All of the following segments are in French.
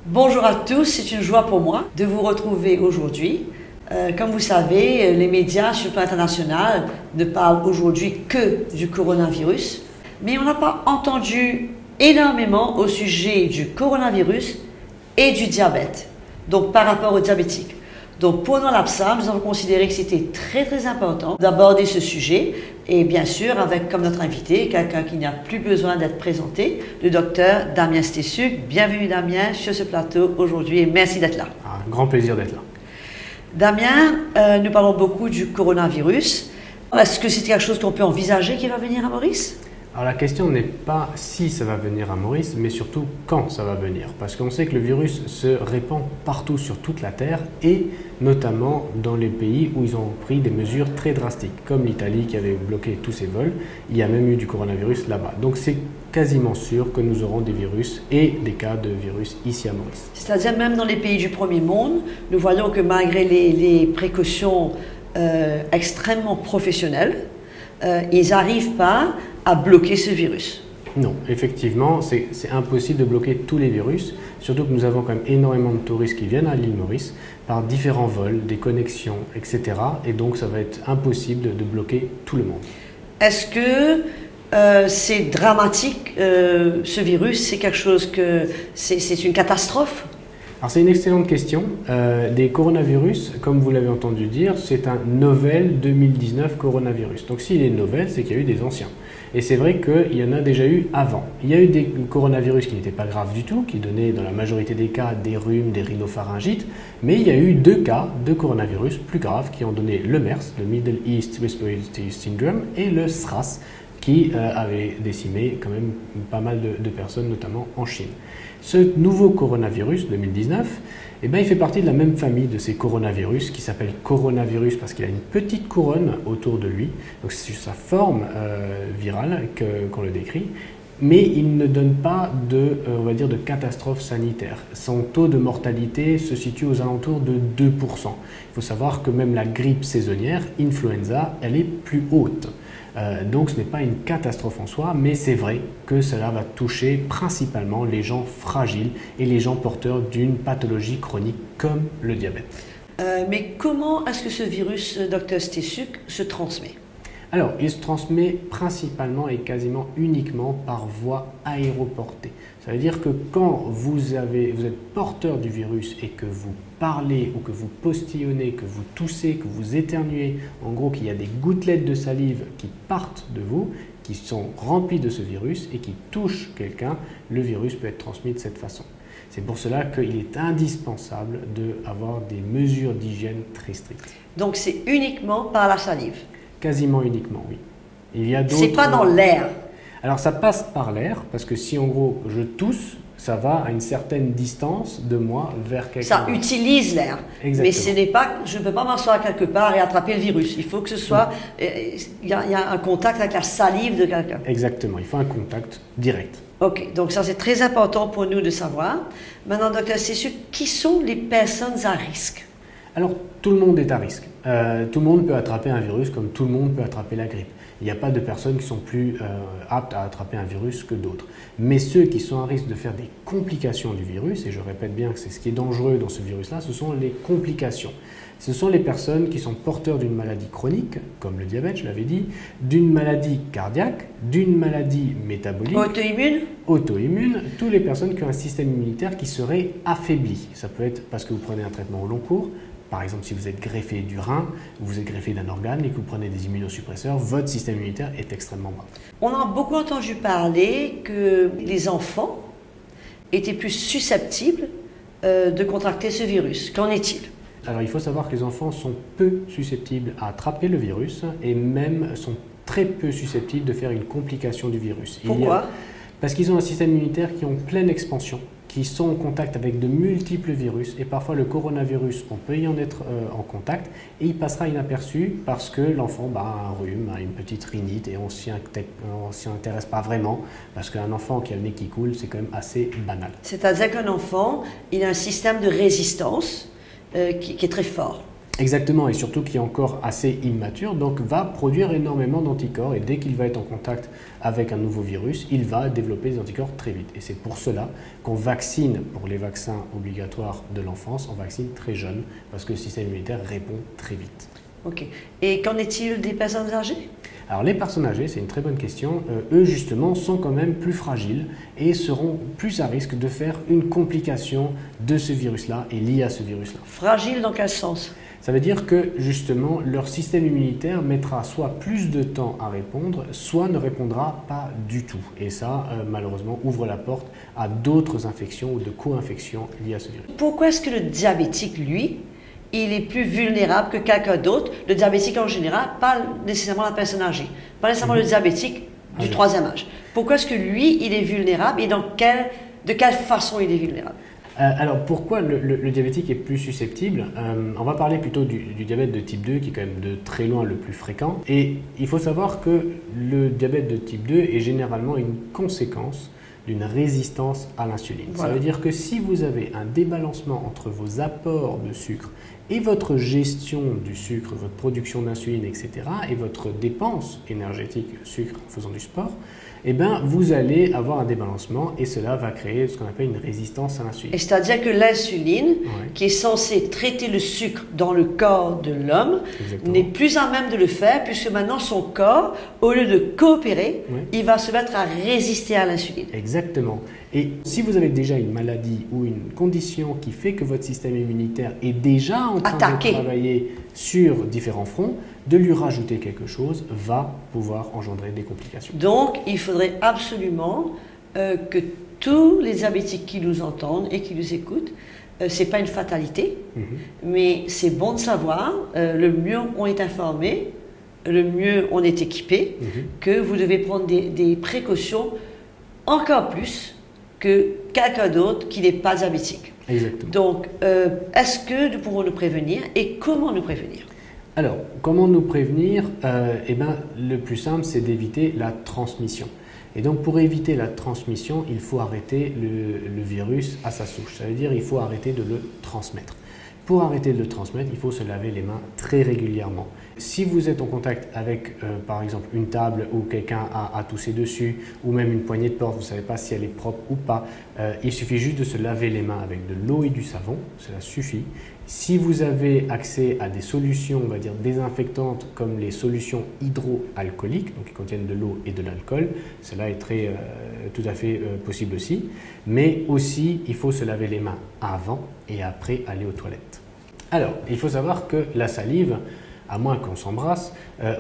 Bonjour à tous, c'est une joie pour moi de vous retrouver aujourd'hui. Comme vous savez, les médias sur le plan international ne parlent aujourd'hui que du coronavirus, mais on n'a pas entendu énormément au sujet du coronavirus et du diabète, donc par rapport aux diabétiques. Donc pendant l'APSA, nous avons considéré que c'était très important d'aborder ce sujet et bien sûr avec comme notre invité, quelqu'un qui n'a plus besoin d'être présenté, le docteur Damien Stesuk. Bienvenue Damien sur ce plateau aujourd'hui et merci d'être là. Un grand plaisir d'être là. Damien, nous parlons beaucoup du coronavirus. Est-ce que c'est quelque chose qu'on peut envisager qui va venir à Maurice? Alors la question n'est pas si ça va venir à Maurice, mais surtout quand ça va venir. Parce qu'on sait que le virus se répand partout sur toute la Terre et notamment dans les pays où ils ont pris des mesures très drastiques, comme l'Italie qui avait bloqué tous ses vols. Il y a même eu du coronavirus là-bas. Donc c'est quasiment sûr que nous aurons des virus et des cas de virus ici à Maurice. C'est-à-dire même dans les pays du premier monde, nous voyons que malgré les précautions extrêmement professionnelles, ils n'arrivent pas à bloquer ce virus. Non, effectivement, c'est impossible de bloquer tous les virus, surtout que nous avons quand même énormément de touristes qui viennent à l'île Maurice par différents vols, des connexions, etc. Et donc ça va être impossible de bloquer tout le monde. Est-ce que c'est dramatique, ce virus? C'est quelque chose que c'est une catastrophe? Alors c'est une excellente question. Des coronavirus, comme vous l'avez entendu dire, c'est un novel 2019 coronavirus. Donc s'il est novel, c'est qu'il y a eu des anciens. Et c'est vrai qu'il y en a déjà eu avant. Il y a eu des coronavirus qui n'étaient pas graves du tout, qui donnaient dans la majorité des cas des rhumes, des rhinopharyngites, mais il y a eu 2 cas de coronavirus plus graves qui ont donné le MERS, le Middle East Respiratory Syndrome, et le SRAS, qui avait décimé quand même pas mal de personnes, notamment en Chine. Ce nouveau coronavirus 2019, eh ben, il fait partie de la même famille de ces coronavirus qui s'appelle coronavirus parce qu'il a une petite couronne autour de lui. Donc c'est sa forme virale qu'on le décrit. Mais il ne donne pas on va dire de catastrophe sanitaire. Son taux de mortalité se situe aux alentours de 2%. Il faut savoir que même la grippe saisonnière, influenza, elle est plus haute. Donc ce n'est pas une catastrophe en soi, mais c'est vrai que cela va toucher principalement les gens fragiles et les gens porteurs d'une pathologie chronique comme le diabète. Mais comment est-ce que ce virus, Dr Stesuk, se transmet? Alors, il se transmet principalement et quasiment uniquement par voie aéroportée. Ça veut dire que quand vous êtes porteur du virus et que vous parlez ou que vous postillonnez, que vous toussez, que vous éternuez, en gros qu'il y a des gouttelettes de salive qui partent de vous, qui sont remplies de ce virus et qui touchent quelqu'un, le virus peut être transmis de cette façon. C'est pour cela qu'il est indispensable d'avoir des mesures d'hygiène très strictes. Donc c'est uniquement par la salive? Quasiment uniquement, oui. Il y a d'autres... C'est pas dans l'air? Alors ça passe par l'air, parce que si en gros je tousse, ça va à une certaine distance de moi vers quelqu'un. Ça utilise l'air. Mais ce n'est pas, je ne peux pas m'asseoir quelque part et attraper le virus. Il faut que ce soit, il y a un contact avec la salive de quelqu'un. Exactement, il faut un contact direct. Ok, donc ça c'est très important pour nous de savoir. Maintenant, docteur Stesuk, qui sont les personnes à risque? Alors, tout le monde est à risque. Tout le monde peut attraper un virus comme tout le monde peut attraper la grippe. Il n'y a pas de personnes qui sont plus aptes à attraper un virus que d'autres. Mais ceux qui sont à risque de faire des complications du virus, et je répète bien que c'est ce qui est dangereux dans ce virus-là, ce sont les complications. Ce sont les personnes qui sont porteurs d'une maladie chronique, comme le diabète, je l'avais dit, d'une maladie cardiaque, d'une maladie métabolique, auto-immune, toutes les personnes qui ont un système immunitaire qui serait affaibli. Ça peut être parce que vous prenez un traitement au long cours. Par exemple, si vous êtes greffé du rein, vous êtes greffé d'un organe et que vous prenez des immunosuppresseurs, votre système immunitaire est extrêmement bas. On a beaucoup entendu parler que les enfants étaient plus susceptibles de contracter ce virus. Qu'en est-il? Alors, il faut savoir que les enfants sont peu susceptibles à attraper le virus et même sont très peu susceptibles de faire une complication du virus. Pourquoi? Parce qu'ils ont un système immunitaire qui est en pleine expansion, qui sont en contact avec de multiples virus et parfois le coronavirus, on peut y en être en contact et il passera inaperçu parce que l'enfant a un rhume, a une petite rhinite et on ne s'y intéresse pas vraiment parce qu'un enfant qui a le nez qui coule, c'est quand même assez banal. C'est-à-dire qu'un enfant, il a un système de résistance qui est très fort. Exactement, et surtout qui est encore assez immature, donc va produire énormément d'anticorps, et dès qu'il va être en contact avec un nouveau virus, il va développer des anticorps très vite. Et c'est pour cela qu'on vaccine, pour les vaccins obligatoires de l'enfance, on vaccine très jeune, parce que le système immunitaire répond très vite. Ok. Et qu'en est-il des personnes âgées? Alors les personnes âgées, c'est une très bonne question. Eux justement sont quand même plus fragiles et seront plus à risque de faire une complication de ce virus-là et liée à ce virus-là. Fragiles dans quel sens? Ça veut dire que justement leur système immunitaire mettra soit plus de temps à répondre, soit ne répondra pas du tout. Et ça, malheureusement, ouvre la porte à d'autres infections ou de co-infections liées à ce virus. Pourquoi est-ce que le diabétique, lui, il est plus vulnérable que quelqu'un d'autre? Le diabétique en général, pas nécessairement la personne âgée, pas nécessairement le diabétique du troisième âge. Pourquoi est-ce que lui, il est vulnérable et de quelle façon il est vulnérable? Alors pourquoi le diabétique est plus susceptible? On va parler plutôt du diabète de type 2 qui est quand même de très loin le plus fréquent. Et il faut savoir que le diabète de type 2 est généralement une conséquence d'une résistance à l'insuline. Voilà. Ça veut dire que si vous avez un débalancement entre vos apports de sucre et votre gestion du sucre, votre production d'insuline, etc., et votre dépense énergétique sucre en faisant du sport, eh bien, vous allez avoir un débalancement et cela va créer ce qu'on appelle une résistance à l'insuline. C'est-à-dire que l'insuline, qui est censée traiter le sucre dans le corps de l'homme, n'est plus à même de le faire puisque maintenant son corps, au lieu de coopérer, il va se mettre à résister à l'insuline. Exactement. Et si vous avez déjà une maladie ou une condition qui fait que votre système immunitaire est déjà en train de travailler sur différents fronts, de lui rajouter quelque chose va pouvoir engendrer des complications. Donc, il faudrait absolument que tous les diabétiques qui nous entendent et qui nous écoutent, ce n'est pas une fatalité, mais c'est bon de savoir, le mieux on est informé, le mieux on est équipé, que vous devez prendre des précautions encore plus que quelqu'un d'autre qui n'est pas diabétique. Exactement. Donc, est-ce que nous pouvons nous prévenir et comment nous prévenir? Alors, comment nous prévenir? Eh ben, le plus simple, c'est d'éviter la transmission. Et donc, pour éviter la transmission, il faut arrêter le virus à sa souche. Ça veut dire qu'il faut arrêter de le transmettre. Pour arrêter de le transmettre, il faut se laver les mains très régulièrement. Si vous êtes en contact avec, par exemple, une table où quelqu'un a toussé dessus, ou même une poignée de porte, vous ne savez pas si elle est propre ou pas, il suffit juste de se laver les mains avec de l'eau et du savon, cela suffit. Si vous avez accès à des solutions, on va dire désinfectantes, comme les solutions hydroalcooliques, donc qui contiennent de l'eau et de l'alcool, cela est tout à fait possible aussi. Mais aussi, il faut se laver les mains avant et après aller aux toilettes. Alors, il faut savoir que la salive, à moins qu'on s'embrasse,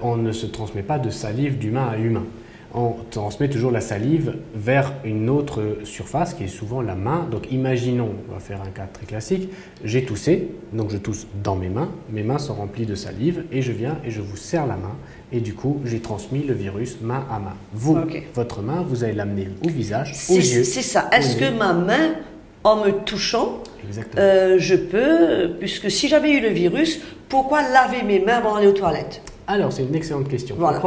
on ne se transmet pas de salive d'humain à humain. On transmet toujours la salive vers une autre surface qui est souvent la main. Donc imaginons, on va faire un cas très classique, j'ai toussé, donc je tousse dans mes mains sont remplies de salive et je viens et je vous serre la main et du coup j'ai transmis le virus main à main. Vous, votre main, vous allez l'amener au visage, aux yeux. C'est ça. Est-ce que ma main, en me touchant, je peux, puisque si j'avais eu le virus, pourquoi laver mes mains avant d'aller aux toilettes? Alors, c'est une excellente question. Voilà.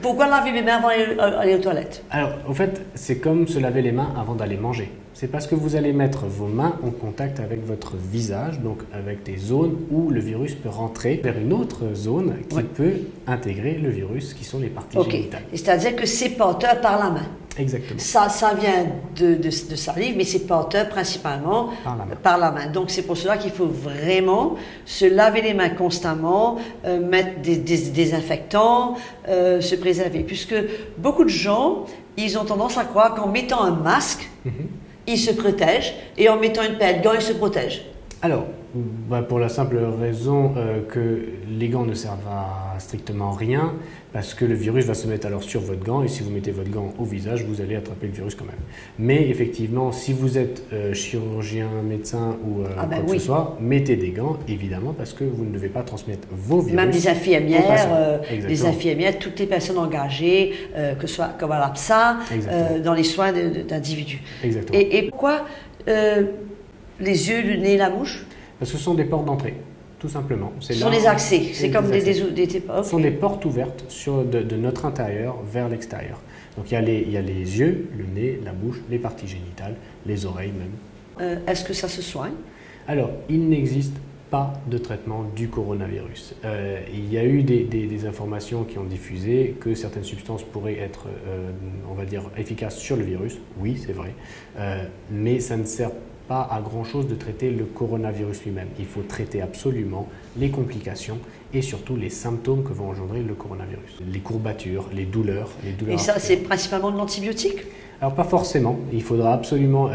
Pourquoi laver mes mains avant d'aller aux toilettes? Alors, en fait, c'est comme se laver les mains avant d'aller manger. C'est parce que vous allez mettre vos mains en contact avec votre visage, donc avec des zones où le virus peut rentrer vers une autre zone qui peut intégrer le virus, qui sont les parties génitales. C'est-à-dire que c'est porteur par la main. Exactement. Ça vient de salive, mais c'est porteur principalement par la main. Donc c'est pour cela qu'il faut vraiment se laver les mains constamment, mettre des désinfectants, se préserver. Puisque beaucoup de gens, ils ont tendance à croire qu'en mettant un masque, ils se protègent, et en mettant une paire de gants, ils se protègent. Alors, pour la simple raison que les gants ne servent à strictement rien, parce que le virus va se mettre alors sur votre gant, et si vous mettez votre gant au visage, vous allez attraper le virus quand même. Mais effectivement, si vous êtes chirurgien, médecin ou quoi que ce soit, mettez des gants, évidemment, parce que vous ne devez pas transmettre vos virus. Même des infirmières, toutes les personnes engagées, que ce soit comme à l'APSA, dans les soins d'individus. Exactement. Et pourquoi les yeux, le nez, la bouche? Parce que ce sont des portes d'entrée, tout simplement. Ce sont des accès, c'est comme des Ce sont des portes ouvertes de notre intérieur vers l'extérieur. Donc il y a les yeux, le nez, la bouche, les parties génitales, les oreilles même. Est-ce que ça se soigne? Alors, il n'existe pas de traitement du coronavirus. Il y a eu des informations qui ont diffusé que certaines substances pourraient être, on va dire, efficaces sur le virus. Oui, c'est vrai, mais ça ne sert pas à grand chose de traiter le coronavirus lui-même. Il faut traiter absolument les complications et surtout les symptômes que va engendrer le coronavirus. Les courbatures, les douleurs. Et ça, c'est principalement de l'antibiotique? Alors pas forcément, il faudra absolument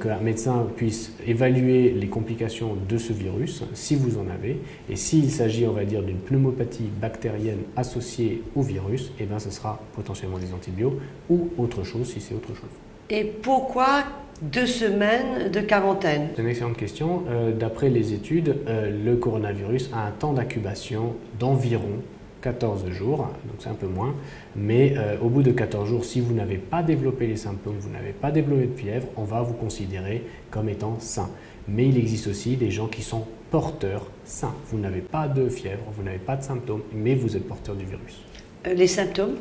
qu'un médecin puisse évaluer les complications de ce virus, si vous en avez, et s'il s'agit, on va dire, d'une pneumopathie bactérienne associée au virus, eh bien ce sera potentiellement des antibiotiques ou autre chose si c'est autre chose. Et pourquoi 2 semaines de quarantaine? C'est une excellente question. D'après les études, le coronavirus a un temps d'incubation d'environ 14 jours, donc c'est un peu moins, mais au bout de 14 jours, si vous n'avez pas développé les symptômes, vous n'avez pas développé de fièvre, on va vous considérer comme étant sain. Mais il existe aussi des gens qui sont porteurs sains. Vous n'avez pas de fièvre, vous n'avez pas de symptômes, mais vous êtes porteur du virus. Les symptômes?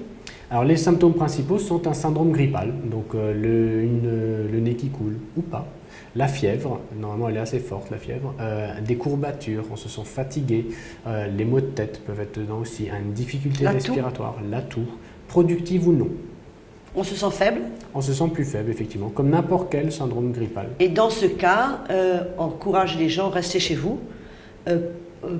Alors les symptômes principaux sont un syndrome grippal, donc le nez qui coule ou pas. La fièvre, normalement elle est assez forte la fièvre, des courbatures, on se sent fatigué, les maux de tête peuvent être dedans aussi, une difficulté respiratoire, la toux, productive ou non. On se sent faible? On se sent plus faible effectivement, comme n'importe quel syndrome grippal. Et dans ce cas, encouragez les gens à rester chez vous,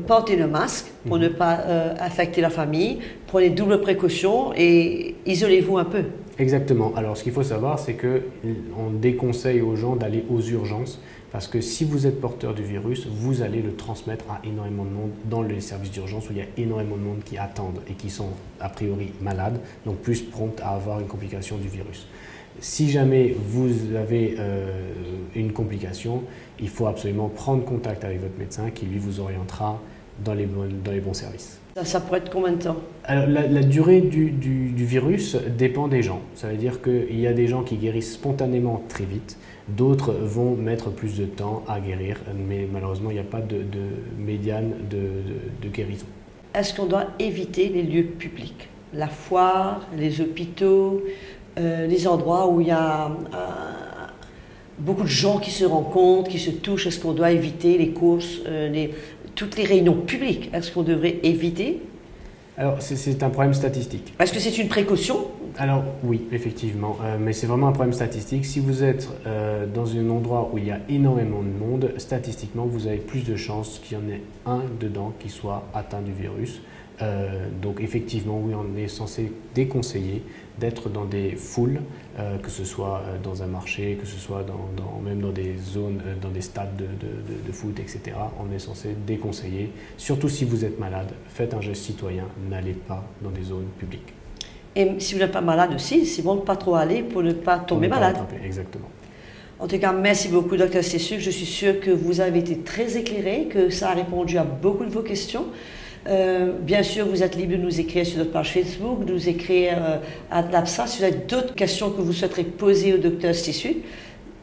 portez le masque pour ne pas affecter la famille, prenez double précaution et isolez-vous un peu. Exactement. Alors ce qu'il faut savoir, c'est qu'on déconseille aux gens d'aller aux urgences parce que si vous êtes porteur du virus, vous allez le transmettre à énormément de monde dans les services d'urgence où il y a énormément de monde qui attendent et qui sont a priori malades, donc plus promptes à avoir une complication du virus. Si jamais vous avez une complication, il faut absolument prendre contact avec votre médecin qui lui vous orientera dans les bons services. Ça pourrait être combien de temps? Alors, la durée du virus dépend des gens. Ça veut dire qu'il y a des gens qui guérissent spontanément très vite, d'autres vont mettre plus de temps à guérir, mais malheureusement il n'y a pas de médiane de guérison. Est-ce qu'on doit éviter les lieux publics? La foire, les hôpitaux, les endroits où il y a beaucoup de gens qui se rencontrent, qui se touchent? Est-ce qu'on doit éviter les courses, toutes les réunions publiques? Est-ce qu'on devrait éviter? Alors, c'est un problème statistique. Est-ce que c'est une précaution? Alors, oui, effectivement, mais c'est vraiment un problème statistique. Si vous êtes dans un endroit où il y a énormément de monde, statistiquement, vous avez plus de chances qu'il y en ait un dedans qui soit atteint du virus. Donc effectivement, oui, on est censé déconseiller d'être dans des foules, que ce soit dans un marché, que ce soit même dans des zones, dans des stades de foot, etc. On est censé déconseiller, surtout si vous êtes malade, faites un geste citoyen, n'allez pas dans des zones publiques. Et si vous n'êtes pas malade aussi, c'est bon de ne pas trop aller pour ne pas tomber malade. Exactement. En tout cas, merci beaucoup, Dr Stessuk. Je suis sûre que vous avez été très éclairé, que ça a répondu à beaucoup de vos questions. Bien sûr, vous êtes libre de nous écrire sur notre page Facebook, de nous écrire à l'APSA si vous avez d'autres questions que vous souhaiterez poser au Dr Stessuk.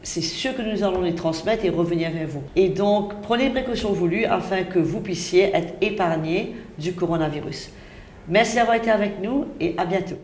C'est sûr que nous allons les transmettre et revenir vers vous. Et donc, prenez les précautions voulues afin que vous puissiez être épargnés du coronavirus. Merci d'avoir été avec nous et à bientôt.